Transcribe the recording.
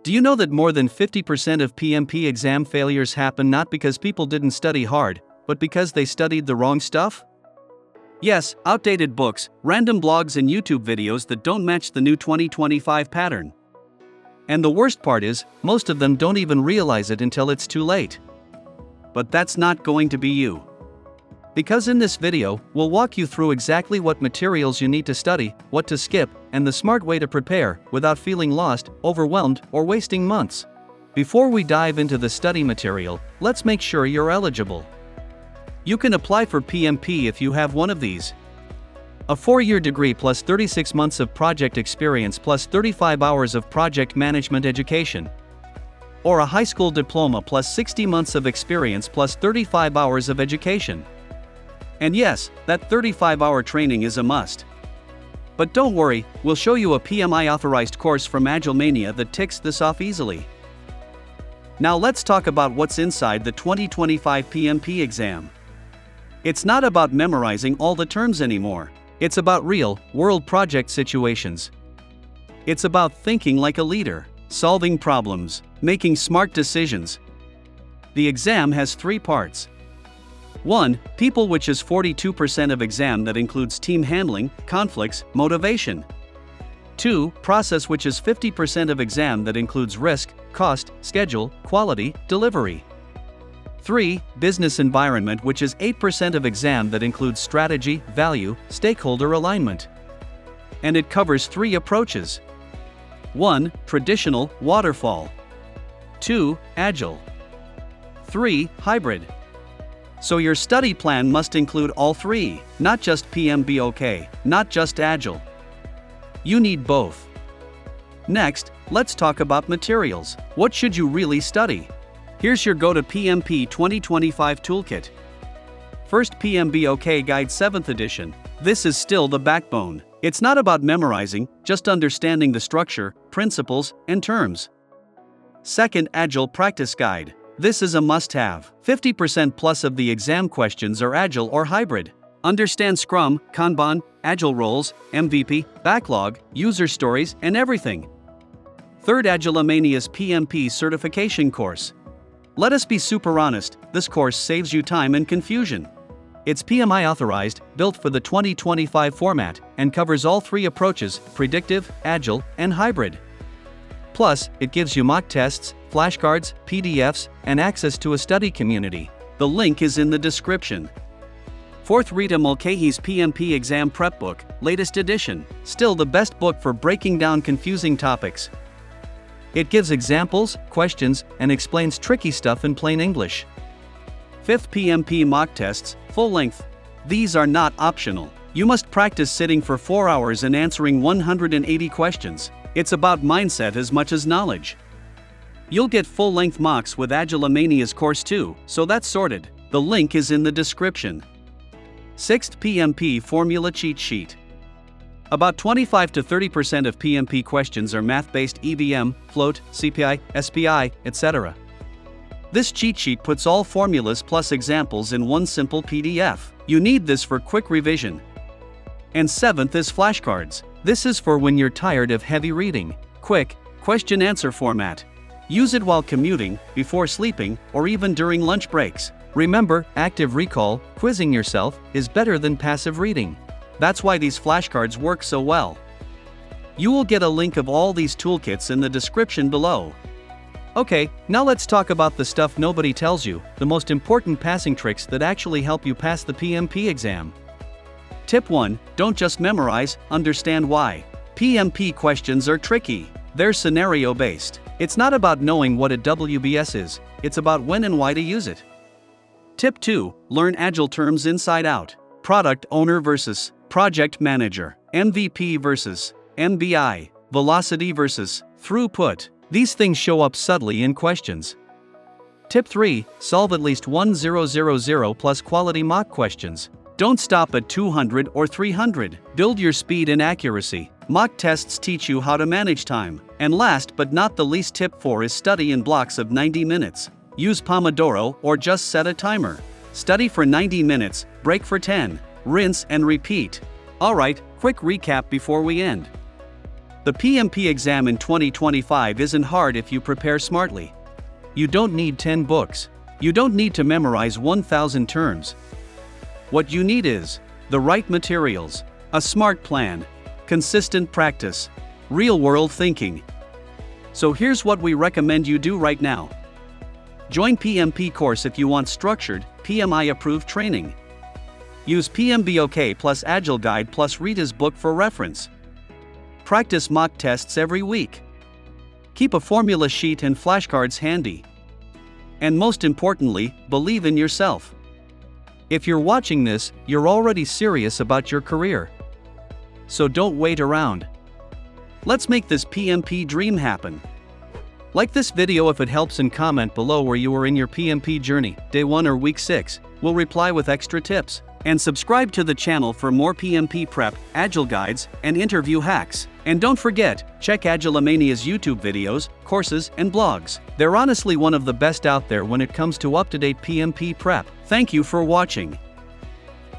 Do you know that more than 50% of PMP exam failures happen not because people didn't study hard, but because they studied the wrong stuff? Yes, outdated books, random blogs and YouTube videos that don't match the new 2025 pattern. And the worst part is, most of them don't even realize it until it's too late. But that's not going to be you. Because in this video, we'll walk you through exactly what materials you need to study, what to skip, and the smart way to prepare without feeling lost, overwhelmed, or wasting months. Before we dive into the study material, let's make sure you're eligible. You can apply for PMP if you have one of these: a 4-year degree plus 36 months of project experience plus 35 hours of project management education, or a high school diploma plus 60 months of experience plus 35 hours of education. And yes, that 35-hour training is a must. But don't worry, we'll show you a PMI authorized course from Agilemania that ticks this off easily. Now let's talk about what's inside the 2025 PMP exam. It's not about memorizing all the terms anymore. It's about real-world project situations. It's about thinking like a leader, solving problems, making smart decisions. The exam has 3 parts. 1. People, which is 42% of exam, that includes team handling, conflicts, motivation. 2. Process, which is 50% of exam, that includes risk, cost, schedule, quality, delivery. 3. Business environment, which is 8% of exam, that includes strategy, value, stakeholder alignment. And it covers 3 approaches. 1. Traditional, waterfall. 2. Agile. 3. Hybrid. So your study plan must include all 3, not just PMBOK, not just Agile. You need both. Next, let's talk about materials. What should you really study? Here's your go to PMP 2025 toolkit. First, PMBOK Guide 7th edition. This is still the backbone. It's not about memorizing, just understanding the structure, principles, and terms. Second, Agile Practice Guide. This is a must-have. 50% plus of the exam questions are Agile or hybrid. Understand Scrum, Kanban, Agile roles, MVP, backlog, user stories, and everything. Third, Agilemania's PMP certification course. Let us be super honest, this course saves you time and confusion. It's PMI authorized, built for the 2025 format, and covers all 3 approaches: predictive, agile, and hybrid. Plus, it gives you mock tests, flashcards, PDFs, and access to a study community. The link is in the description. Fourth, Rita Mulcahy's PMP Exam Prep Book, latest edition. Still the best book for breaking down confusing topics. It gives examples, questions, and explains tricky stuff in plain English. Fifth, PMP Mock Tests, full length. These are not optional. You must practice sitting for 4 hours and answering 180 questions. It's about mindset as much as knowledge. You'll get full-length mocks with Agilemania's course too, so that's sorted. The link is in the description. Sixth, PMP Formula Cheat Sheet. About 25 to 30% of PMP questions are math-based: EVM, float, CPI, SPI, etc. This cheat sheet puts all formulas plus examples in one simple PDF. You need this for quick revision. And seventh is flashcards. This is for when you're tired of heavy reading. Quick, question-answer format. Use it while commuting, before sleeping, or even during lunch breaks. Remember, active recall, quizzing yourself, is better than passive reading. That's why these flashcards work so well. You will get a link of all these toolkits in the description below. Okay, now let's talk about the stuff nobody tells you, the most important passing tricks that actually help you pass the PMP exam. Tip 1. Don't just memorize, understand why. PMP questions are tricky. They're scenario-based. It's not about knowing what a WBS is, it's about when and why to use it. Tip 2. Learn Agile terms inside out. Product owner versus project manager. MVP versus MBI. Velocity versus throughput. These things show up subtly in questions. Tip 3. Solve at least 1000 plus quality mock questions. Don't stop at 200 or 300. Build your speed and accuracy. Mock tests teach you how to manage time. And last but not the least, tip 4 is study in blocks of 90 minutes. Use Pomodoro or just set a timer. Study for 90 minutes, break for 10, rinse and repeat. Alright, quick recap before we end. The PMP exam in 2025 isn't hard if you prepare smartly. You don't need 10 books. You don't need to memorize 1,000 terms. What you need is the right materials, a smart plan, consistent practice, real-world thinking. So here's what we recommend you do right now. Join PMP course if you want structured, PMI-approved training. Use PMBOK plus Agile Guide plus Rita's book for reference. Practice mock tests every week. Keep a formula sheet and flashcards handy. And most importantly, believe in yourself. If you're watching this, you're already serious about your career. So don't wait around. Let's make this PMP dream happen. Like this video if it helps and comment below where you are in your PMP journey, day 1 or week 6. We'll reply with extra tips. And subscribe to the channel for more PMP prep, Agile guides, and interview hacks. And don't forget, check Agilemania's YouTube videos, courses, and blogs. They're honestly one of the best out there when it comes to up-to-date PMP prep. Thank you for watching.